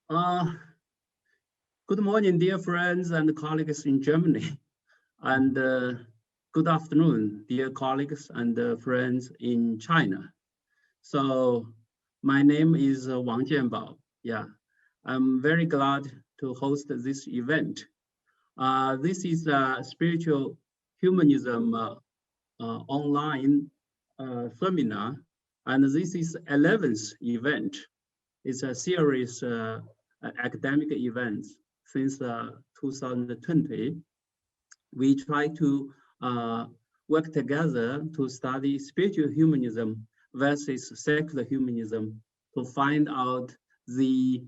Uh, Good morning, dear friends and colleagues in Germany, and good afternoon, dear colleagues and friends in China. So my name is Wang Jianbao. Yeah, I'm very glad to host this event. This is a spiritual humanism online seminar, and this is 11th event. It's a series academic events since 2020. We try to work together to study spiritual humanism versus secular humanism to find out the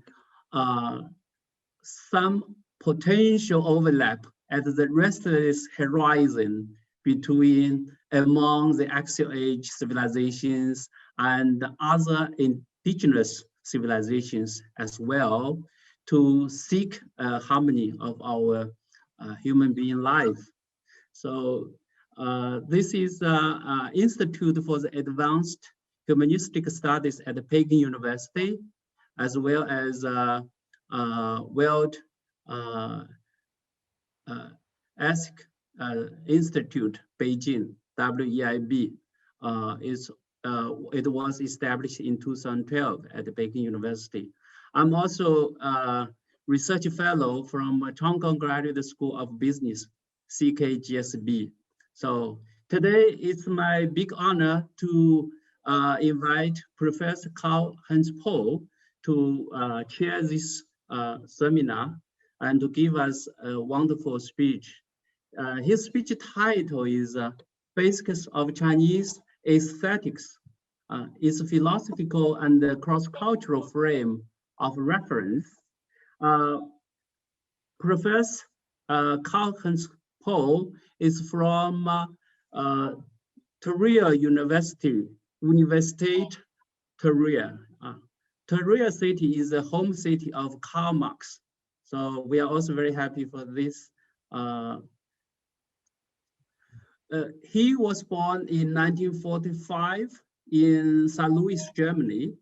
some potential overlap at the restless horizon between among the axial age civilizations and other indigenous civilizations as well, to seek harmony of our human being life. So this is the Institute for the Advanced Humanistic Studies at Peking University, as well as World ESIC Institute, Beijing, WEIB. It was established in 2012 at the Peking University. I'm also a research fellow from Hong Kong Graduate School of Business, CKGSB. So today it's my big honor to invite Professor Karl-Heinz Pohl to chair this seminar and to give us a wonderful speech. His speech title is Basics of Chinese Aesthetics, its philosophical and cross-cultural frame of reference. Professor Karl-Heinz Pohl is from Trier University, Universität Trier. Trier city is the home city of Karl Marx. So we are also very happy for this. He was born in 1945 in St. Louis, Germany,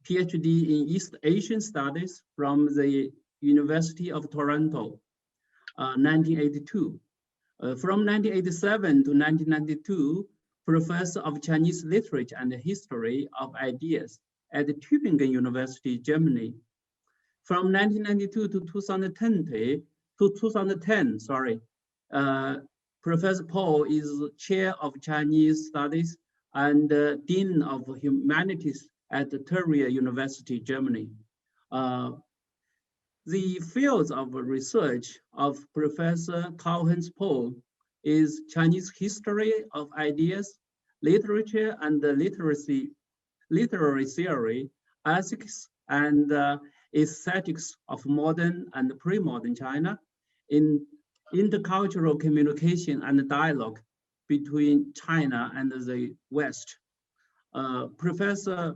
PhD in East Asian Studies from the University of Toronto, 1982. From 1987 to 1992, Professor of Chinese Literature and History of Ideas at Tübingen University, Germany. From 1992 to 2010, Professor Pohl is Chair of Chinese Studies and Dean of Humanities at Trier University, Germany. The fields of research of Professor Karl-Heinz Pohl is Chinese history of ideas, literature and literary theory, ethics and aesthetics of modern and pre-modern China, in intercultural communication and dialogue between China and the West. Professor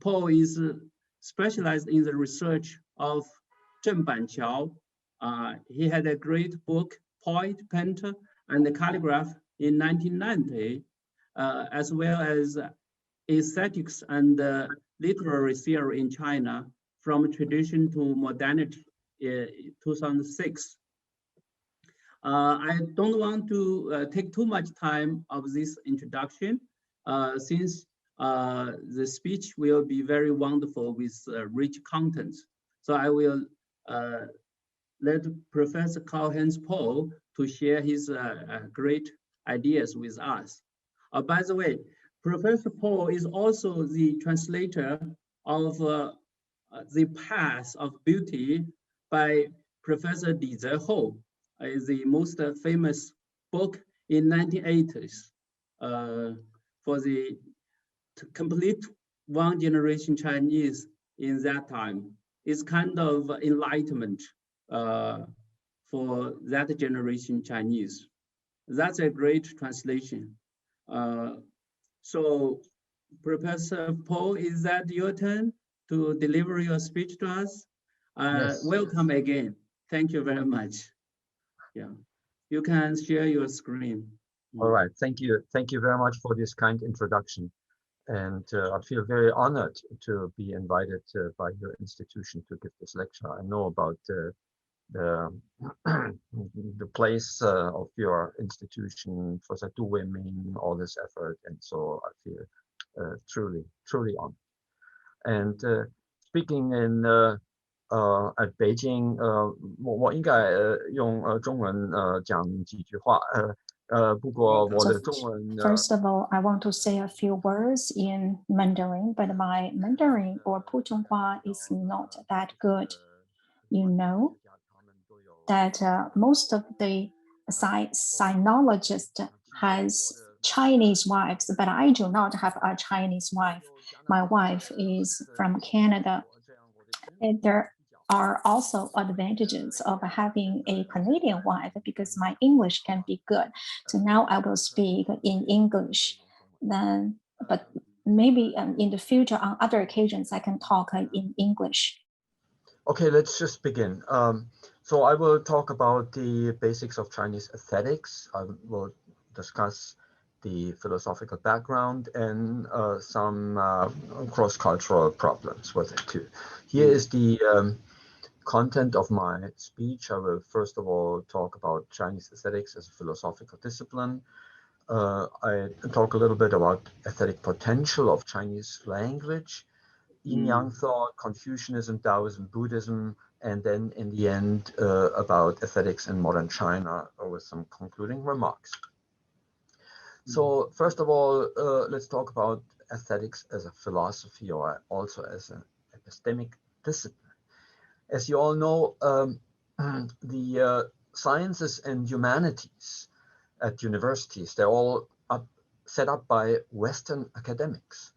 Pohl is specialized in the research of Zheng Banqiao. He had a great book, Poet, Painter, and Calligraph in 1990, as well as aesthetics and literary theory in China from tradition to modernity, 2006. I don't want to take too much time of this introduction, since the speech will be very wonderful with rich content. So I will let Professor Karl-Heinz Pohl to share his great ideas with us. By the way, Professor Pohl is also the translator of The Path of Beauty by Professor Li Zehou, is the most famous book in 1980s for the complete one generation Chinese in that time. It's kind of enlightenment for that generation Chinese. That's a great translation. So Professor Pohl, is that your turn to deliver your speech to us? Yes. Welcome again. Thank you very much. Yeah, you can share your screen. All right, thank you. Thank you very much for this kind introduction. And I feel very honored to be invited by your institution to give this lecture. I know about the the place of your institution, for that women, all this effort, and so I feel truly honored. And speaking in at Beijing, 我应该用中文讲几句话。不过我的中文 First of all, I want to say a few words in Mandarin, but my Mandarin or Putonghua is not that good. You know that most of the sinologists has Chinese wives, but I do not have a Chinese wife. My wife is from Canada. And there are also advantages of having a Canadian wife because my English can be good. So now I will speak in English. Then, but maybe in the future, on other occasions, I can talk in English. Okay, let's just begin. So I will talk about the basics of Chinese aesthetics. I will discuss the philosophical background and some cross-cultural problems with it too. Here is the content of my speech. I will first of all talk about Chinese aesthetics as a philosophical discipline. I talk a little bit about aesthetic potential of Chinese language, yin-yang thought, Confucianism, Taoism, Buddhism, and then in the end about aesthetics in modern China with some concluding remarks. So first of all, let's talk about aesthetics as a philosophy or also as an epistemic discipline. As you all know, the sciences and humanities at universities, they're all set up by Western academics.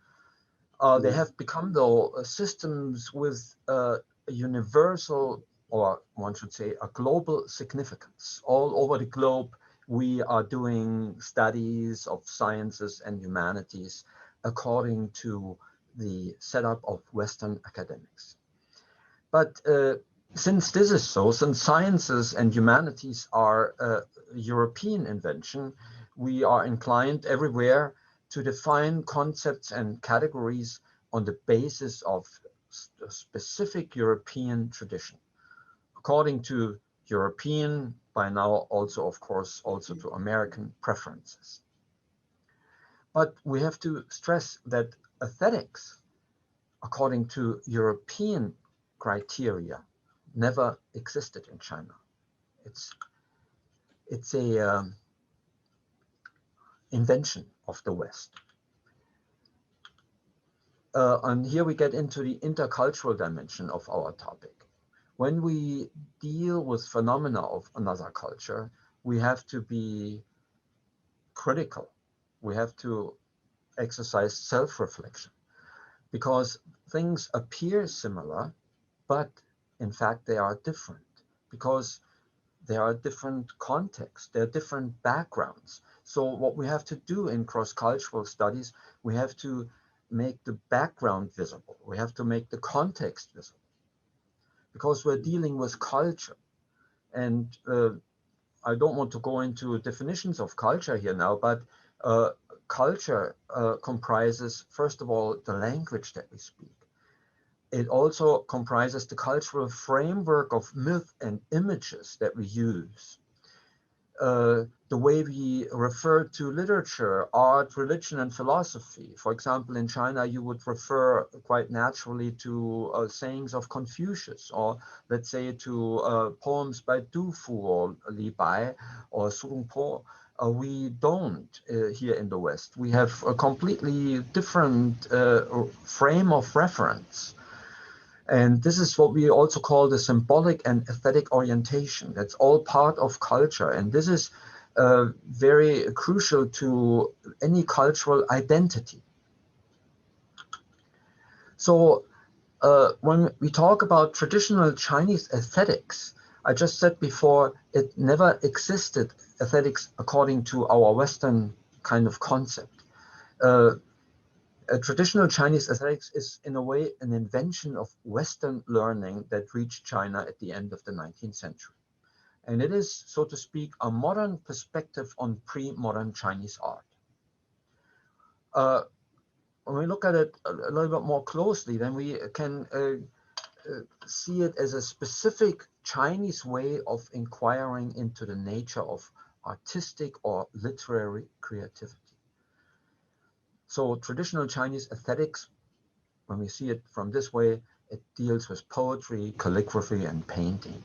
They have become, though, systems with a universal, or one should say, a global significance. All over the globe, we are doing studies of sciences and humanities according to the setup of Western academics. But since this is so, since sciences and humanities are a European invention, we are inclined everywhere to define concepts and categories on the basis of a specific European tradition, according to European, by now also, of course, also to American preferences. But we have to stress that aesthetics, according to European criteria, never existed in China. It's a invention of the West. And here we get into the intercultural dimension of our topic. When we deal with phenomena of another culture, we have to be critical. We have to exercise self-reflection because things appear similar, but in fact they are different because there are different contexts, there are different backgrounds. So what we have to do in cross-cultural studies, we have to make the background visible. We have to make the context visible because we're dealing with culture. And I don't want to go into definitions of culture here now, but culture comprises, first of all, the language that we speak. It also comprises the cultural framework of myth and images that we use. The way we refer to literature, art, religion, and philosophy. For example, in China, you would refer quite naturally to sayings of Confucius, or let's say to poems by Du Fu or Li Bai or Su Longpo. We don't here in the West. We have a completely different frame of reference. And this is what we also call the symbolic and aesthetic orientation. That's all part of culture. And this is very crucial to any cultural identity. So when we talk about traditional Chinese aesthetics, I just said before, it never existed aesthetics according to our Western kind of concept. Traditional Chinese aesthetics is, in a way, an invention of Western learning that reached China at the end of the 19th century. And it is, so to speak, a modern perspective on pre-modern Chinese art. when we look at it a little bit more closely, then we can see it as a specific Chinese way of inquiring into the nature of artistic or literary creativity. So traditional Chinese aesthetics, when we see it from this way, it deals with poetry, calligraphy, and painting.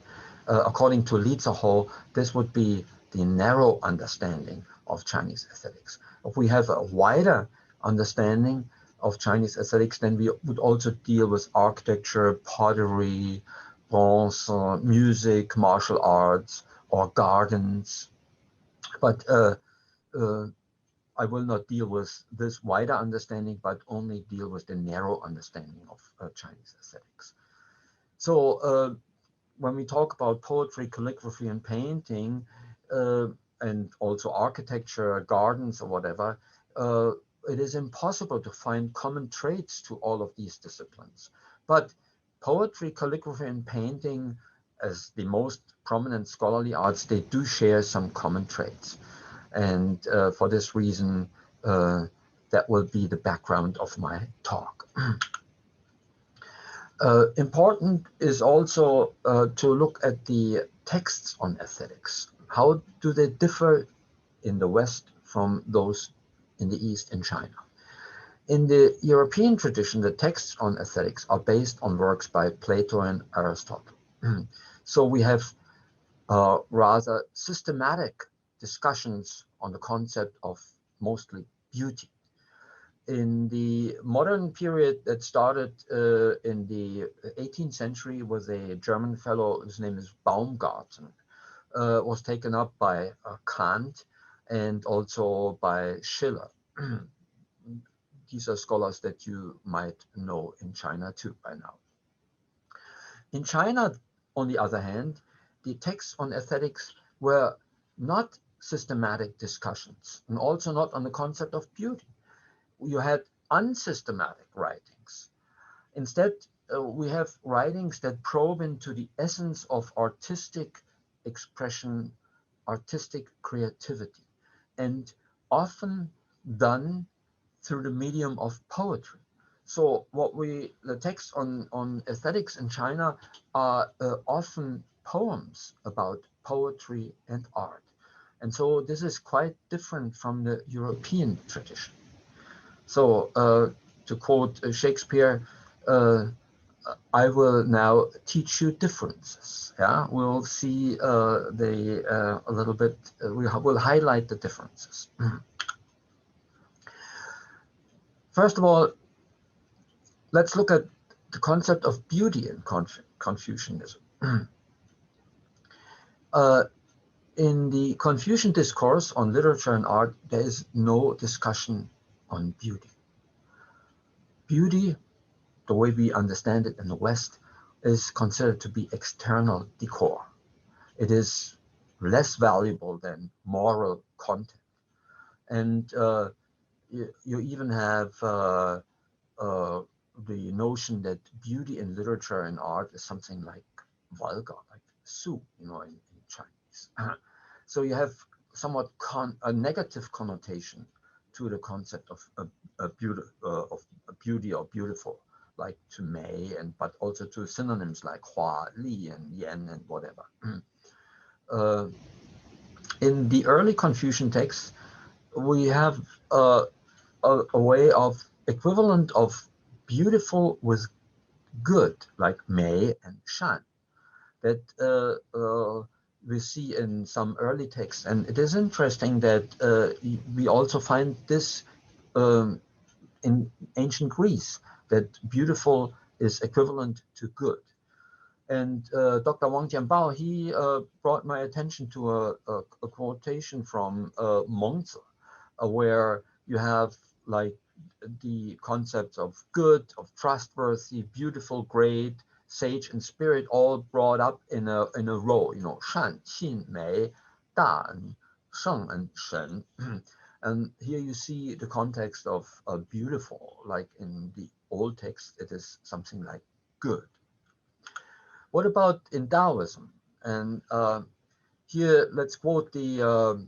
According to Li Ziho, this would be the narrow understanding of Chinese aesthetics. If we have a wider understanding of Chinese aesthetics, then we would also deal with architecture, pottery, bronze, music, martial arts, or gardens. But I will not deal with this wider understanding, but only deal with the narrow understanding of Chinese aesthetics. So when we talk about poetry, calligraphy, and painting, and also architecture, gardens, or whatever, it is impossible to find common traits to all of these disciplines. But poetry, calligraphy, and painting, as the most prominent scholarly arts, they do share some common traits. And for this reason, that will be the background of my talk. Important is also to look at the texts on aesthetics. How do they differ in the West from those in the East in China? In the European tradition, the texts on aesthetics are based on works by Plato and Aristotle. So we have rather systematic discussions on the concept of mostly beauty. In the modern period that started in the 18th century with a German fellow, his name is Baumgarten, was taken up by Kant and also by Schiller. These are scholars that you might know in China too by now. In China, on the other hand, the texts on aesthetics were not systematic discussions, and also not on the concept of beauty. You had unsystematic writings. Instead, we have writings that probe into the essence of artistic expression, artistic creativity, and often done through the medium of poetry. So the texts on aesthetics in China are often poems about poetry and art. And so this is quite different from the European tradition. So to quote Shakespeare, I will now teach you differences. Yeah, we'll see a little bit, we'll highlight the differences. First of all, let's look at the concept of beauty in Confucianism. In the Confucian discourse on literature and art, there is no discussion on beauty. Beauty, the way we understand it in the West, is considered to be external decor. It is less valuable than moral content. And you even have the notion that beauty in literature and art is something like vulgar, like su, in Chinese. So you have somewhat a negative connotation to the concept of beauty or beautiful, like to Mei, but also to synonyms like Hua, Li, and Yan, and whatever. In the early Confucian texts, we have a way of equivalent of beautiful with good, like Mei and Shan, that we see in some early texts. And it is interesting that we also find this in ancient Greece, that beautiful is equivalent to good. And Dr. Wang Jianbao, he brought my attention to a quotation from Mengzi, where you have like the concepts of good, of trustworthy, beautiful, great, sage, and spirit all brought up in a row, Shan, Qin, Mei, Da, and Sheng, and Shen. And here you see the context of beautiful, like in the old text, it is something like good. What about in Taoism? And here, let's quote the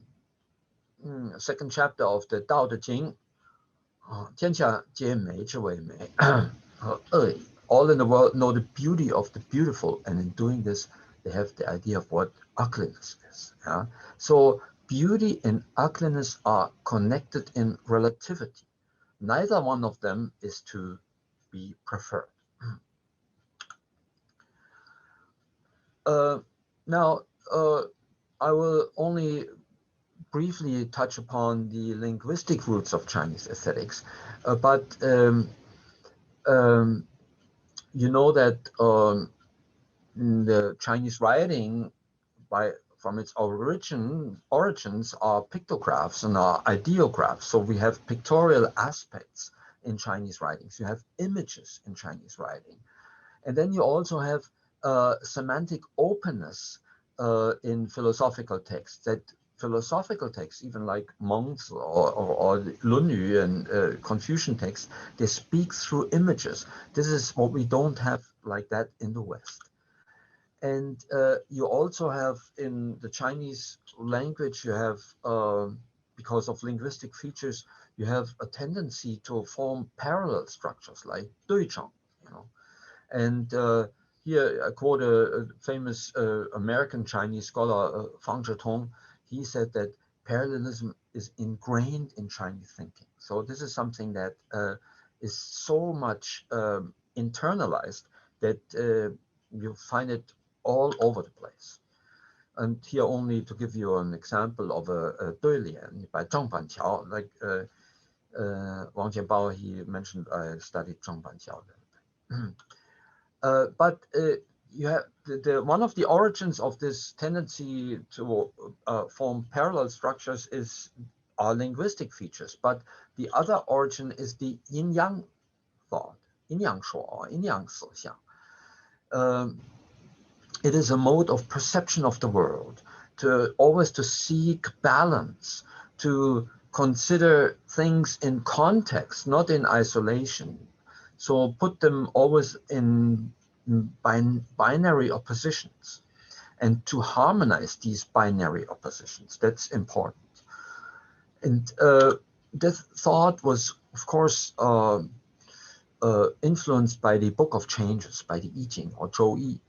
second chapter of the Tao Te Ching. 天下皆美之谓美，恶意。All in the world know the beauty of the beautiful, and in doing this, they have the idea of what ugliness is. Yeah? So beauty and ugliness are connected in relativity. Neither one of them is to be preferred. Now, I will only briefly touch upon the linguistic roots of Chinese aesthetics, but you know that the Chinese writing, from its origins, are pictographs and are ideographs. So we have pictorial aspects in Chinese writings. You have images in Chinese writing, and then you also have semantic openness in philosophical texts. That philosophical texts, even like monks or Lunyu and Confucian texts, they speak through images. This is what we don't have like that in the West. And you also have in the Chinese language, you have, because of linguistic features, you have a tendency to form parallel structures like 对称, you know. And here I quote a famous American Chinese scholar, Fang Zhetong. He said that parallelism is ingrained in Chinese thinking. So this is something that is so much internalized that you find it all over the place. And here only to give you an example of a 对联 by Zhang Banqiao, like Wang Jianbao, he mentioned I studied Zhang Banqiao. But you have one of the origins of this tendency to form parallel structures is our linguistic features, but the other origin is the yin-yang thought, yin-yang shuo or yin-yang sixiang. It is a mode of perception of the world, always to seek balance, to consider things in context, not in isolation. So put them always in binary oppositions, and to harmonize these binary oppositions. That's important. And this thought was, of course, influenced by the Book of Changes, by the I Ching or Zhou Yi,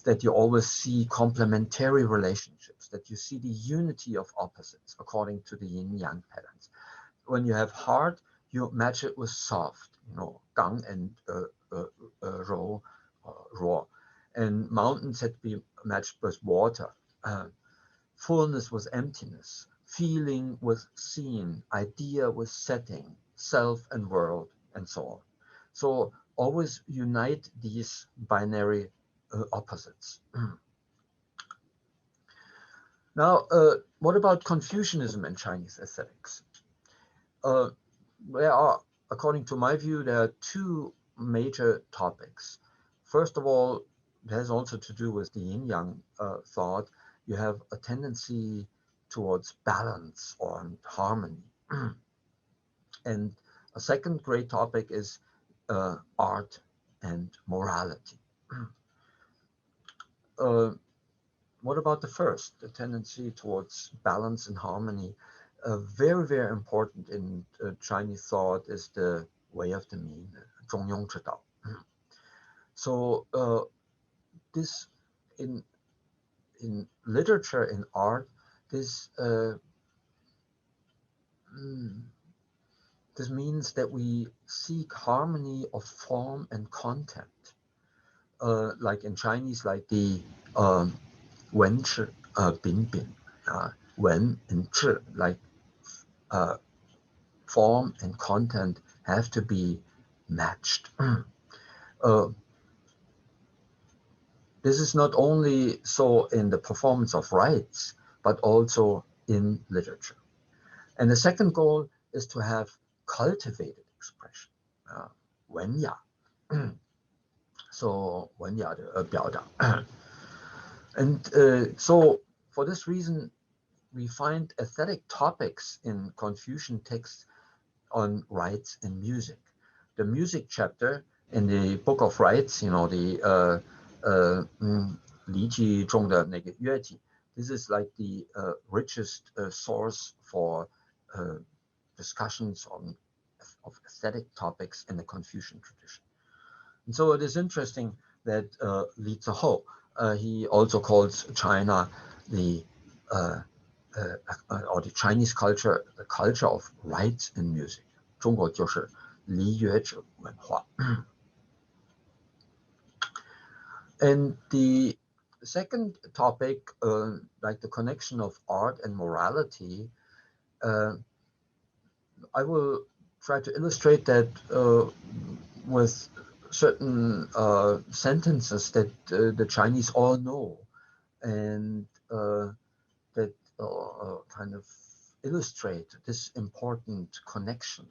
that you always see complementary relationships, that you see the unity of opposites according to the yin-yang patterns. When you have hard, you match it with soft, you know, gang and rou, raw. And mountains had to be matched with water. Fullness with emptiness, feeling with seeing, idea with setting, self and world, and so on. So always unite these binary opposites. Now, what about Confucianism and Chinese aesthetics? There are, according to my view, there are two major topics. First of all, it has also to do with the yin-yang thought. You have a tendency towards balance or harmony. And a second great topic is art and morality. What about the first, the tendency towards balance and harmony? Very, very important in Chinese thought is the way of the mean, 中庸之道. So this in literature, in art, this means that we seek harmony of form and content. Like in Chinese, like the 文质彬彬, 文 and 质, like form and content have to be matched. This is not only so in the performance of rites, but also in literature. And the second goal is to have cultivated expression, 文雅. So 文雅的表达. And so for this reason, we find aesthetic topics in Confucian texts on rites and music. The music chapter in the Book of Rites, you know, the 礼记中的那个乐体, this is like the richest source for discussions on of aesthetic topics in the Confucian tradition. And so it is interesting that Li Zihou, he also calls China or the Chinese culture, the culture of rites and music. 中国就是礼乐者文化。And the second topic, like the connection of art and morality, I will try to illustrate that with certain sentences that the Chinese all know, and that kind of illustrate this important connection.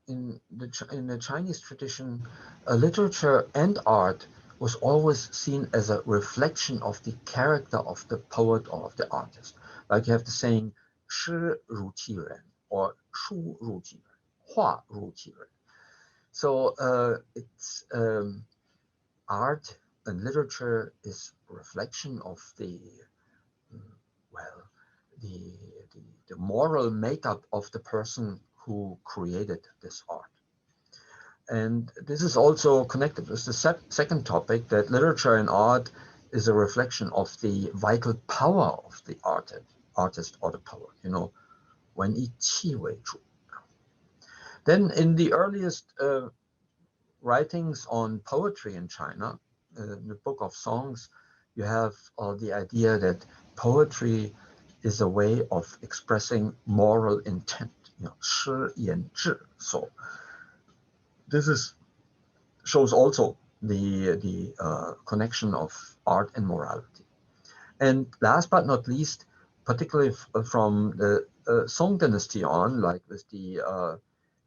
In the Chinese tradition, literature and art was always seen as a reflection of the character of the poet or of the artist. Like you have the saying, 诗如其人 or 书如其人, 画如其人. So it's art and literature is a reflection of the moral makeup of the person who created this art. And this is also connected with the second topic, that literature and art is a reflection of the vital power of the artist or the poet, you know, 文以气为主. Then in the earliest writings on poetry in China, in the Book of Songs, you have the idea that poetry is a way of expressing moral intent, you know, 诗言志. So this shows also the connection of art and morality. And last but not least, particularly from the Song dynasty on, like with the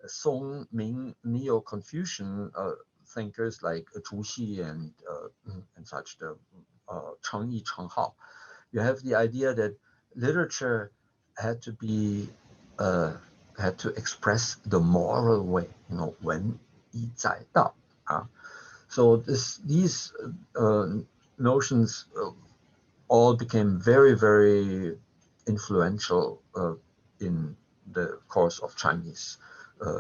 Song Ming Neo-Confucian thinkers like Zhu Xi and such, the Cheng Yi, Cheng Hao, you have the idea that literature had to express the moral way, you know, 文以载道. So these notions all became very, very influential in the course of Chinese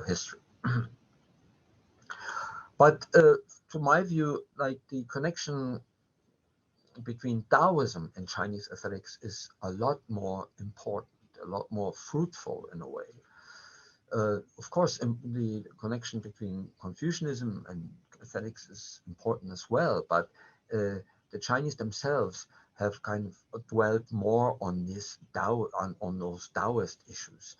history. But to my view, like the connection between Taoism and Chinese aesthetics is a lot more important, a lot more fruitful in a way. Of course, the connection between Confucianism and aesthetics is important as well, but the Chinese themselves have kind of dwelt more on this on those Taoist issues.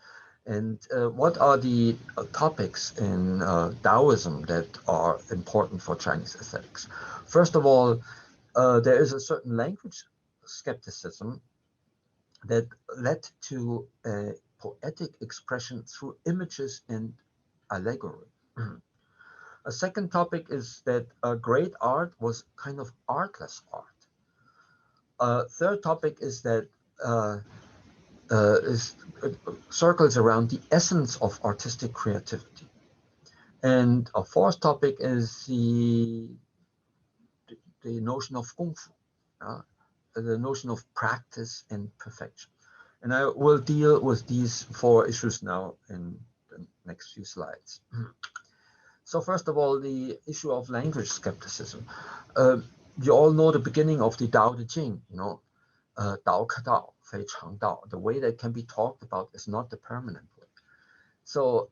And what are the topics in Taoism that are important for Chinese aesthetics? First of all, there is a certain language skepticism that led to a poetic expression through images and allegory. A second topic is that great art was kind of artless art. Third topic is that circles around the essence of artistic creativity. And a fourth topic is the notion of kung fu, the notion of practice and perfection. And I will deal with these four issues now in the next few slides. So first of all, the issue of language skepticism. You all know the beginning of the Tao Te Ching, you know, 道可道，非常道. The way that can be talked about is not the permanent way. So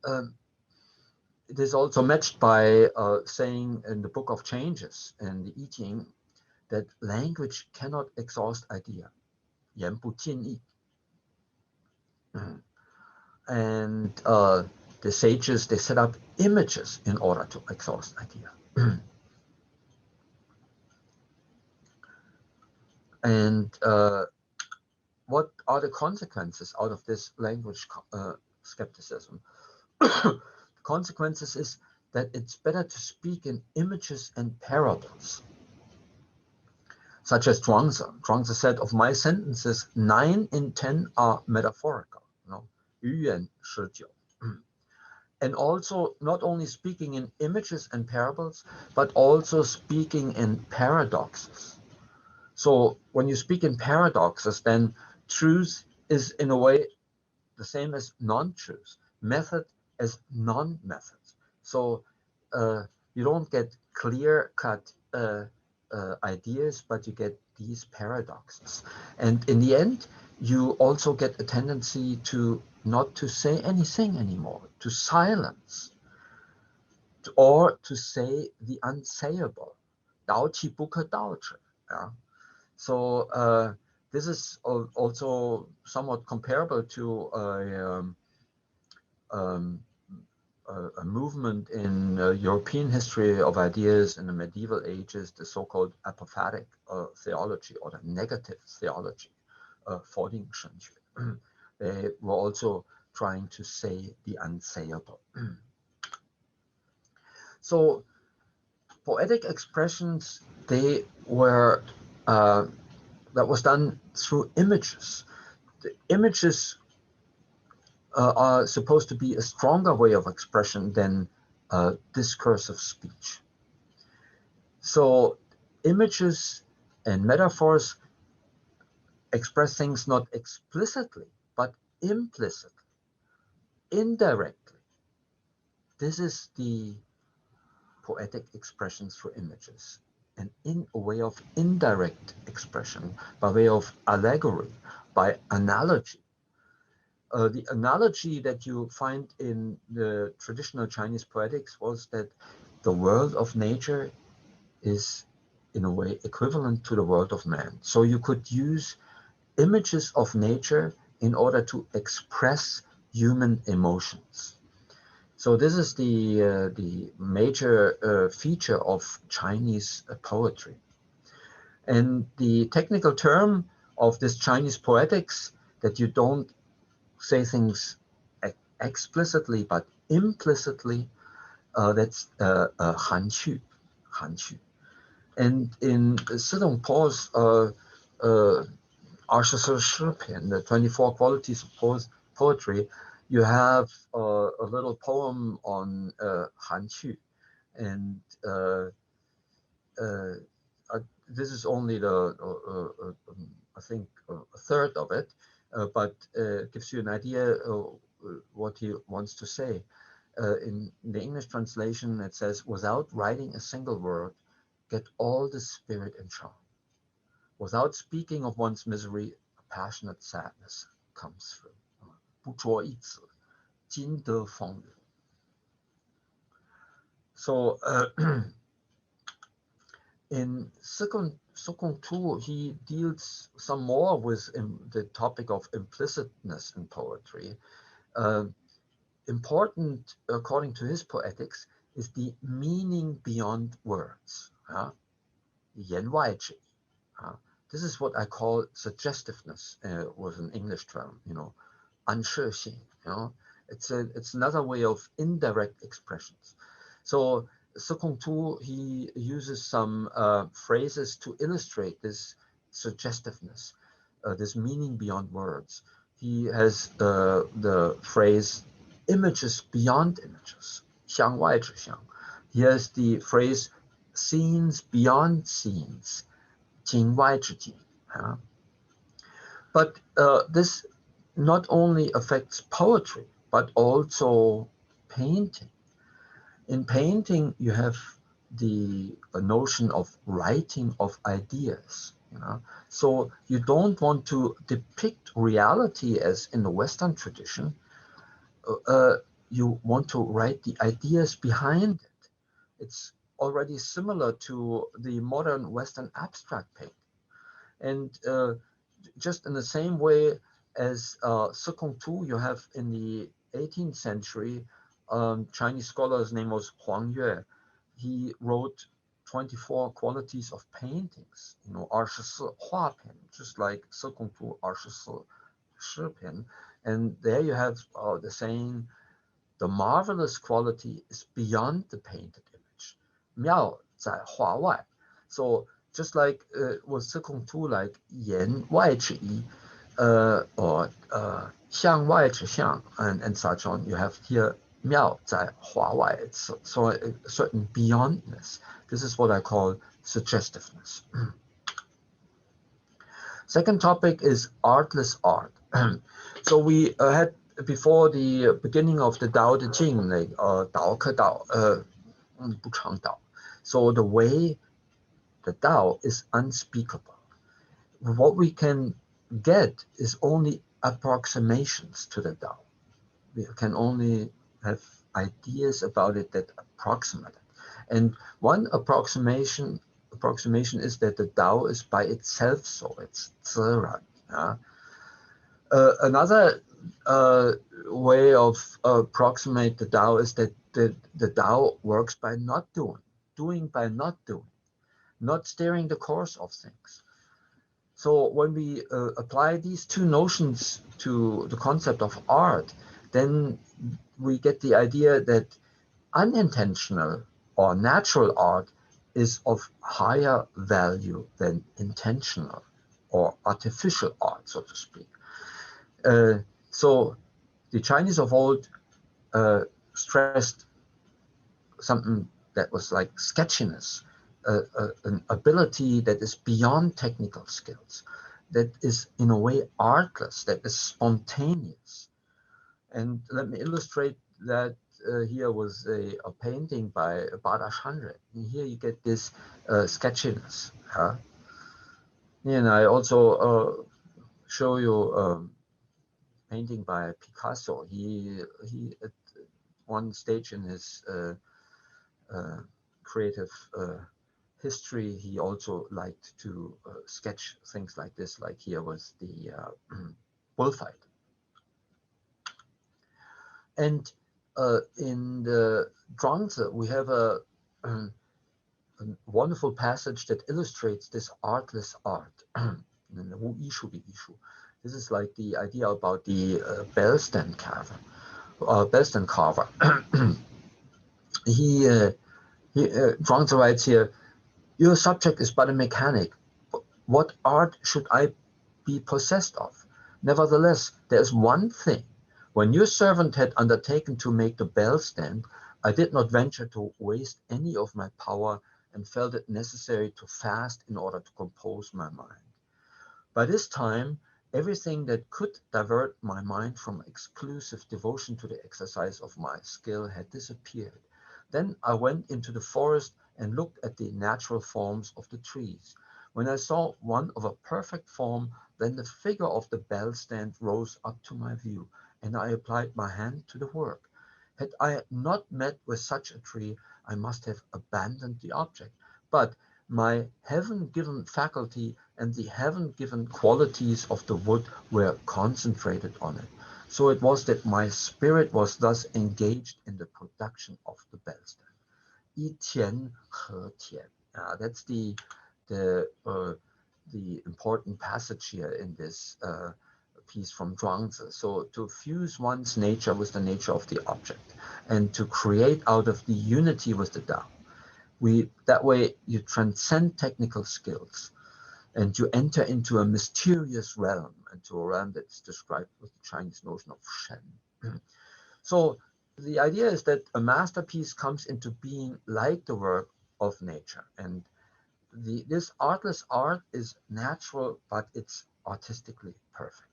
it is also matched by saying in the Book of Changes and the I Ching that language cannot exhaust idea. 言不尽意. And the sages, they set up images in order to exhaust idea. And what are the consequences out of this language skepticism? The consequences is that it's better to speak in images and parables. Such as Zhuangzi. Zhuangzi said, of my sentences, 9 in 10 are metaphorical. You know, 语言诗酒. And also not only speaking in images and parables, but also speaking in paradoxes. So when you speak in paradoxes, then truth is in a way the same as non-truth. method as non-method. So you don't get clear-cut ideas, but you get these paradoxes. And in the end, you also get a tendency to not to say anything anymore, to silence, or to say the unsayable. 道气不可道之. So this is also somewhat comparable to a movement in European history of ideas in the medieval ages, the so-called apophatic theology, or the negative theology, 否定神学. They were also trying to say the unsayable. So poetic expressions, they were, that was done through images. The images are supposed to be a stronger way of expression than discursive speech. So images and metaphors express things not explicitly, but implicitly, indirectly. This is the poetic expression through images, and in a way of indirect expression, by way of allegory, by analogy. The analogy that you find in the traditional Chinese poetics was that the world of nature is, in a way, equivalent to the world of man. So you could use images of nature in order to express human emotions. So this is the major feature of Chinese poetry. And the technical term of this Chinese poetics, that you don't say things explicitly but implicitly, that's 含蓄. And in Sidong Po's 24诗篇, the 24 qualities of poetry, you have a little poem on 含蓄, and this is only I think a third of it, but gives you an idea of what he wants to say. In the English translation, it says, without writing a single word, get all the spirit and charm. Without speaking of one's misery, a passionate sadness comes through. 不着一字，今得风雨. So in Second Tu, he deals some more with the topic of implicitness in poetry. Important, according to his poetics, is the meaning beyond words. 言外之意. This is what I call suggestiveness, was an English term, 暗示性, it's another way of indirect expressions. So Sekong Tu, he uses some phrases to illustrate this suggestiveness, this meaning beyond words. He has the phrase images beyond images, 相外之相. He has the phrase scenes beyond scenes, 境外之境. But this not only affects poetry, but also painting. In painting, you have the notion of writing of ideas. So you don't want to depict reality as in the Western tradition. You want to write the ideas behind it. It's already similar to the modern Western abstract painting. And just in the same way as Sekong Tu, you have in the 18th century, Chinese scholar's name was Huang Yue. He wrote 24 qualities of paintings, 24画篇, just like Sekong Tu 24诗篇. And there you have the saying, the marvelous quality is beyond the painted image. 妙在画外. So just like with Sekong Tu, like 言外之意, or 向外之相, and such on, you have here 妙在画外. So a certain beyondness. This is what I call suggestiveness. Second topic is artless art. So we had before the beginning of the Tao Te Ching, like Dao Ke Dao, Bu Chang Dao. So the way the Tao is unspeakable. What we can get is only approximations to the Tao. We can only have ideas about it that approximate it. And one approximation is that the Tao is by itself so, it's Ziran. Another way of approximate the Tao is that the Tao works by not doing by not doing, not steering the course of things. So when we apply these two notions to the concept of art, then we get the idea that unintentional or natural art is of higher value than intentional or artificial art, so to speak. So the Chinese of old stressed something that was like sketchiness, an ability that is beyond technical skills, that is in a way artless, that is spontaneous. And let me illustrate that here was a painting by Bada Chandra. And here you get this sketchiness. And I also show you painting by Picasso. He at one stage in his creative history, he also liked to sketch things like this, like here was the bullfight. And in the Zhuangzi, we have a wonderful passage that illustrates this artless art. This is like the idea about the bell stand carver. Zhuangzi writes here, "Your subject is but a mechanic. What art should I be possessed of? Nevertheless, there is one thing. When your servant had undertaken to make the bell stand, I did not venture to waste any of my power and felt it necessary to fast in order to compose my mind. By this time, everything that could divert my mind from exclusive devotion to the exercise of my skill had disappeared. Then I went into the forest and looked at the natural forms of the trees. When I saw one of a perfect form, then the figure of the bell stand rose up to my view, and I applied my hand to the work. Had I not met with such a tree, I must have abandoned the object. But my heaven-given faculty and the heaven-given qualities of the wood were concentrated on it. So it was that my spirit was thus engaged in the production of the bell stand." 一田和田. That's the important passage here in this piece from Zhuangzi. So to fuse one's nature with the nature of the object and to create out of the unity with the Tao. That way you transcend technical skills and you enter into a mysterious realm, into a realm that's described with the Chinese notion of Shen. So the idea is that a masterpiece comes into being like the work of nature, and this artless art is natural, but it's artistically perfect.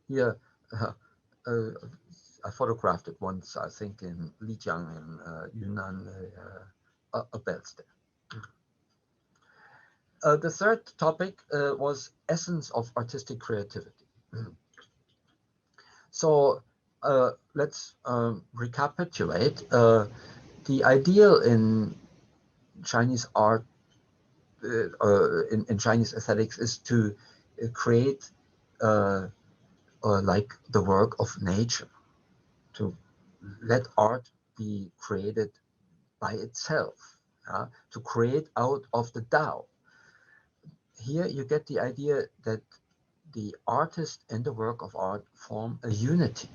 Here, I photographed it once, I think in Lijiang in Yunnan, a bell stand. The third topic was essence of artistic creativity. So let's recapitulate. The ideal in Chinese art, in Chinese aesthetics, is to create like the work of nature, to let art be created by itself, to create out of the Tao. Here you get the idea that the artist and the work of art form a unity,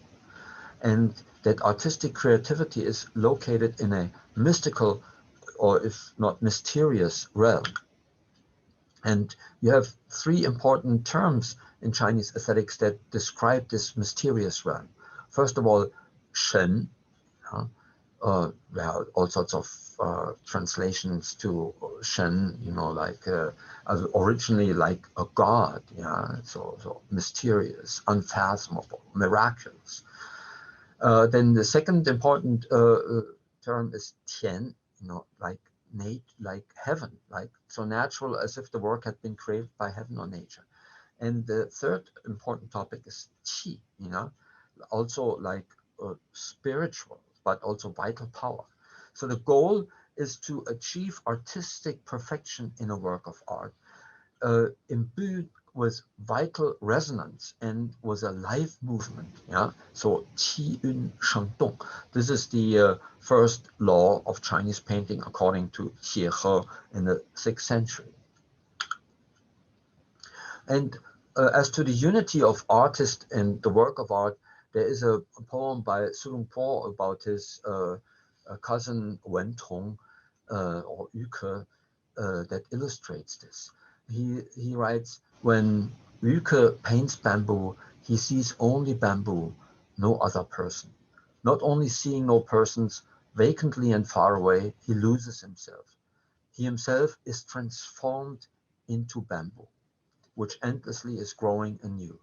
and that artistic creativity is located in a mystical, or if not mysterious, realm. And you have three important terms in Chinese aesthetics that describe this mysterious realm. First of all, Shen, There are all sorts of translations to Shen, like originally like a god, so mysterious, unfathomable, miraculous. Then the second important term is Tian, like heaven, so natural as if the work had been created by heaven or nature. And the third important topic is Qi, also like spiritual, but also vital power. So the goal is to achieve artistic perfection in a work of art, imbued with vital resonance and with a live movement. So qi yun sheng dong. This is the first law of Chinese painting according to Xie He in the 6th century. And as to the unity of artist and the work of art, there is a poem by Su Longpo about his cousin Wen Tong or Yu Ke that illustrates this. He writes, when Yu Ke paints bamboo, he sees only bamboo, no other person. Not only seeing no persons, vacantly and far away, he loses himself. He himself is transformed into bamboo, which endlessly is growing anew.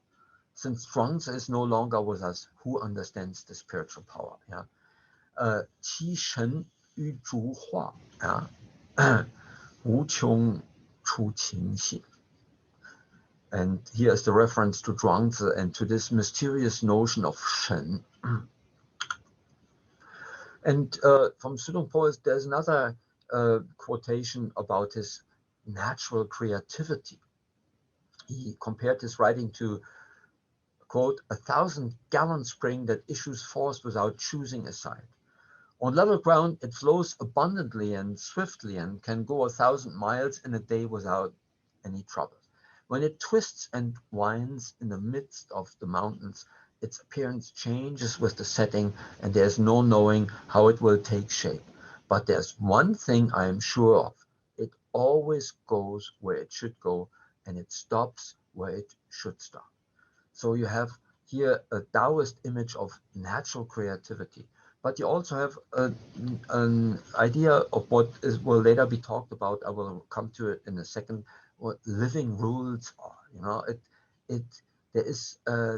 Since Zhuangzi is no longer with us, who understands the spiritual power? Qi shen yu zhu hua, wu qiong chu qing xi. And here is the reference to Zhuangzi and to this mysterious notion of Shen. And from Su Longpo, there's another quotation about his natural creativity. He compared his writing to, quote, 1,000-gallon spring that issues forth without choosing a side. On level ground, it flows abundantly and swiftly and can go 1,000 miles in a day without any trouble. When it twists and winds in the midst of the mountains, its appearance changes with the setting, and there's no knowing how it will take shape. But there's one thing I am sure of. It always goes where it should go, and it stops where it should stop. So you have here a Taoist image of natural creativity, but you also have an idea of what will later be talked about. I will come to it in a second. What living rules are, there is a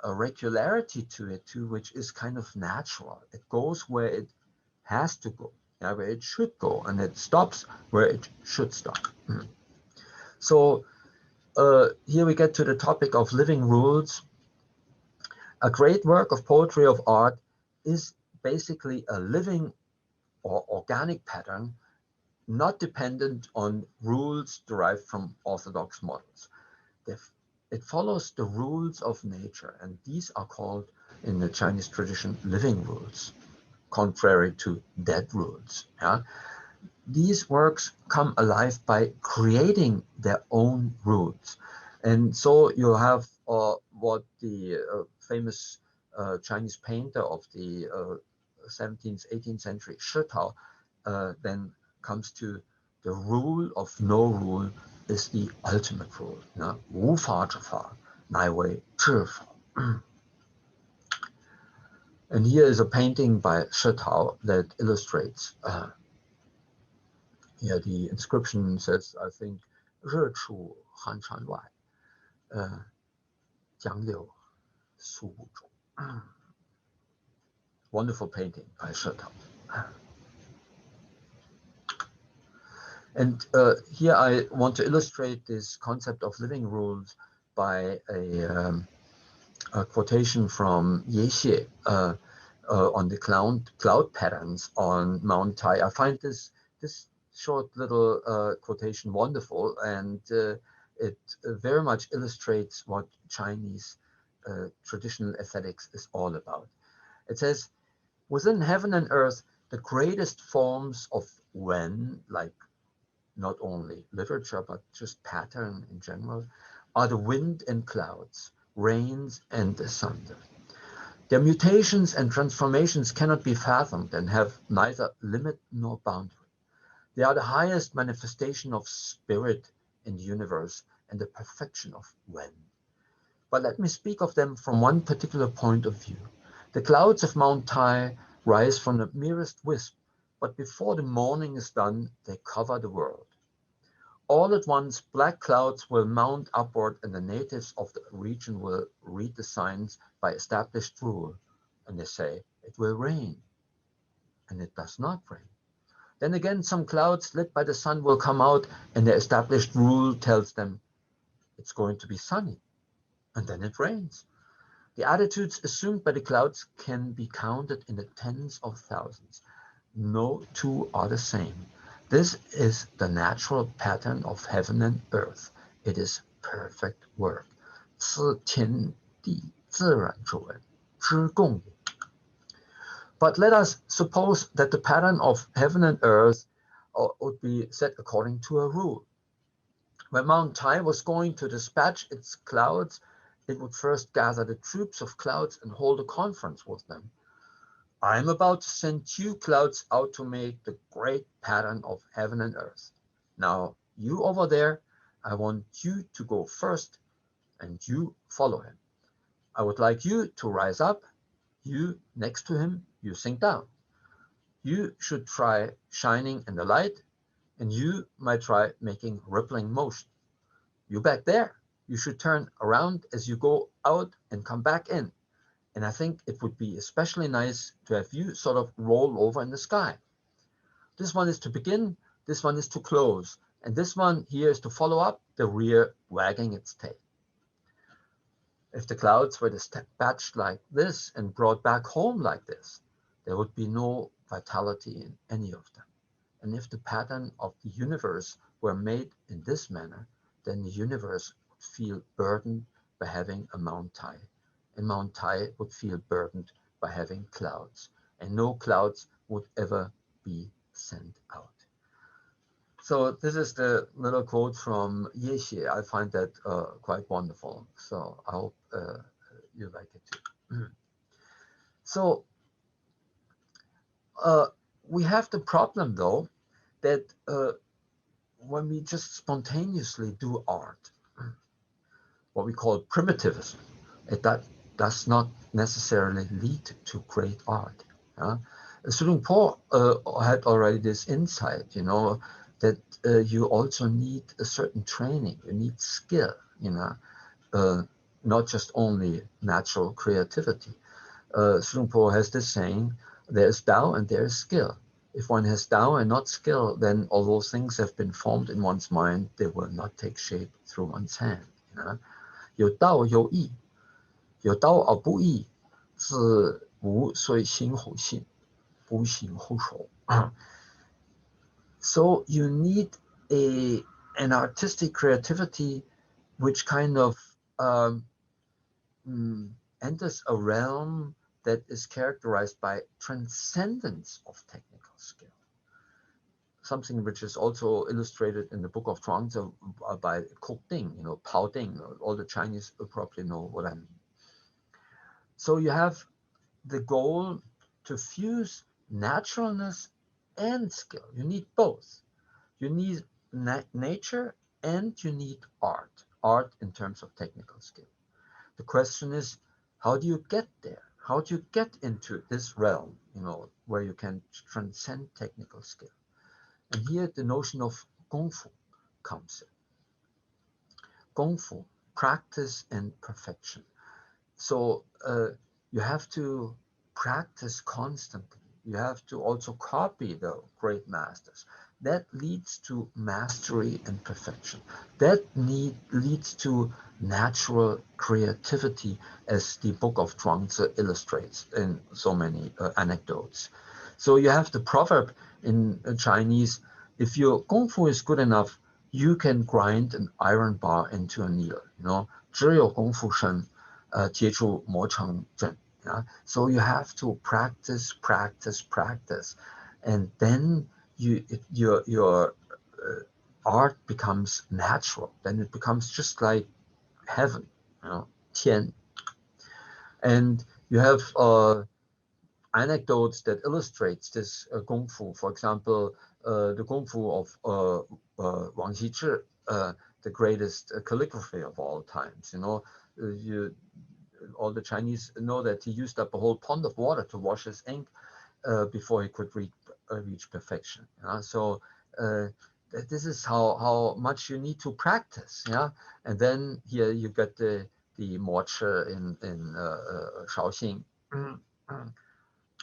regularity to it too, which is kind of natural. It goes where it has to go, where it should go, and it stops where it should stop. So here we get to the topic of living rules. A great work of poetry of art is basically a living or organic pattern, not dependent on rules derived from orthodox models. It follows the rules of nature, and these are called, in the Chinese tradition, living rules, contrary to dead rules. These works come alive by creating their own rules. And so you have what the famous Chinese painter of the 17th, 18th century, Shi Tao, then comes to the rule of no rule is the ultimate rule. 无法之法，乃为治法。And here is a painting by Shi Tao that illustrates. Here the inscription says, I think, 日出寒山外，江流苏雾中。Wonderful painting by Shi Tao. And here I want to illustrate this concept of living rules by a quotation from Ye Xie on the cloud patterns on Mount Tai. I find this short little quotation wonderful, and it very much illustrates what Chinese traditional aesthetics is all about. It says, within heaven and earth, the greatest forms of Wen, like not only literature, but just pattern in general, are the wind and clouds, rains and the thunder. Their mutations and transformations cannot be fathomed and have neither limit nor boundary. They are the highest manifestation of spirit in the universe and the perfection of Wen. But let me speak of them from one particular point of view. The clouds of Mount Tai rise from the merest wisp, but before the morning is done, they cover the world. All at once, black clouds will mount upward, and the natives of the region will read the signs by established rule, and they say, it will rain, and it does not rain. Then again, some clouds lit by the sun will come out, and the established rule tells them it's going to be sunny, and then it rains. The attitudes assumed by the clouds can be counted in the tens of thousands. No two are the same. This is the natural pattern of heaven and earth. It is perfect work. 此天地自然之文，之共也。But let us suppose that the pattern of heaven and earth would be set according to a rule. When Mount Tai was going to dispatch its clouds, it would first gather the troops of clouds and hold a conference with them. I am about to send 2 clouds out to make the great pattern of heaven and earth. Now, you over there, I want you to go first, and you follow him. I would like you to rise up, you next to him, you sink down. You should try shining in the light, and you might try making rippling motion. You back there, you should turn around as you go out and come back in. And I think it would be especially nice to have you sort of roll over in the sky. This one is to begin, this one is to close, and this one here is to follow up, the rear wagging its tail. If the clouds were dispatched like this and brought back home like this, there would be no vitality in any of them. And if the pattern of the universe were made in this manner, then the universe would feel burdened by having a Mount Tai. And Mount Tai would feel burdened by having clouds, and no clouds would ever be sent out. So this is the little quote from Ye Xie. I find that quite wonderful. So I hope you like it too. So we have the problem, though, that when we just spontaneously do art, what we call primitivism, that does not necessarily lead to great art. Su Po had already this insight, that you also need a certain training, you need skill, not just only natural creativity. Su Po has this saying, there's Tao and there's skill. If one has Tao and not skill, then although things have been formed in one's mind, they will not take shape through one's hand. 有道有义，有道而不义，自无所以行乎信，不行乎守。So you need an artistic creativity which kind of enters a realm that is characterized by transcendence of technical skill. Something which is also illustrated in the book of Zhuangzi by Kok Ding, Pao Ding. All the Chinese will probably know what I mean. So you have the goal to fuse naturalness and skill. You need both. You need nature and you need art in terms of technical skill. The question is, how do you get there? How do you get into this realm, where you can transcend technical skill? And here the notion of Gongfu comes in. Gongfu, practice and perfection. So you have to practice constantly. You have to also copy the great masters. That leads to mastery and perfection. That leads to natural creativity, as the book of Zhuangzi illustrates in so many anecdotes. So you have the proverb in Chinese, if your Gongfu is good enough, you can grind an iron bar into a needle. 只有功夫深，接触磨成针。So you have to practice, and then your art becomes natural. Then it becomes just like heaven, 天. And you have anecdotes that illustrates this Gongfu. For example, the Gongfu of Wang Xizhi, the greatest calligraphy of all times. All the Chinese know that he used up a whole pond of water to wash his ink, before he could reach perfection. So this is how much you need to practice. And then here you get the mortar in Shaoxing,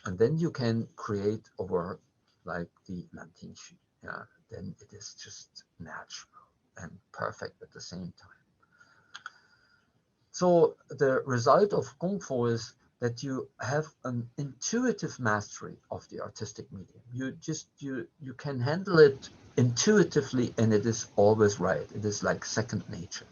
and then you can create a work like the Lantingxu. Then it is just natural and perfect at the same time. So the result of Kung Fu is that you have an intuitive mastery of the artistic medium. You can handle it intuitively, and it is always right. It is like second nature.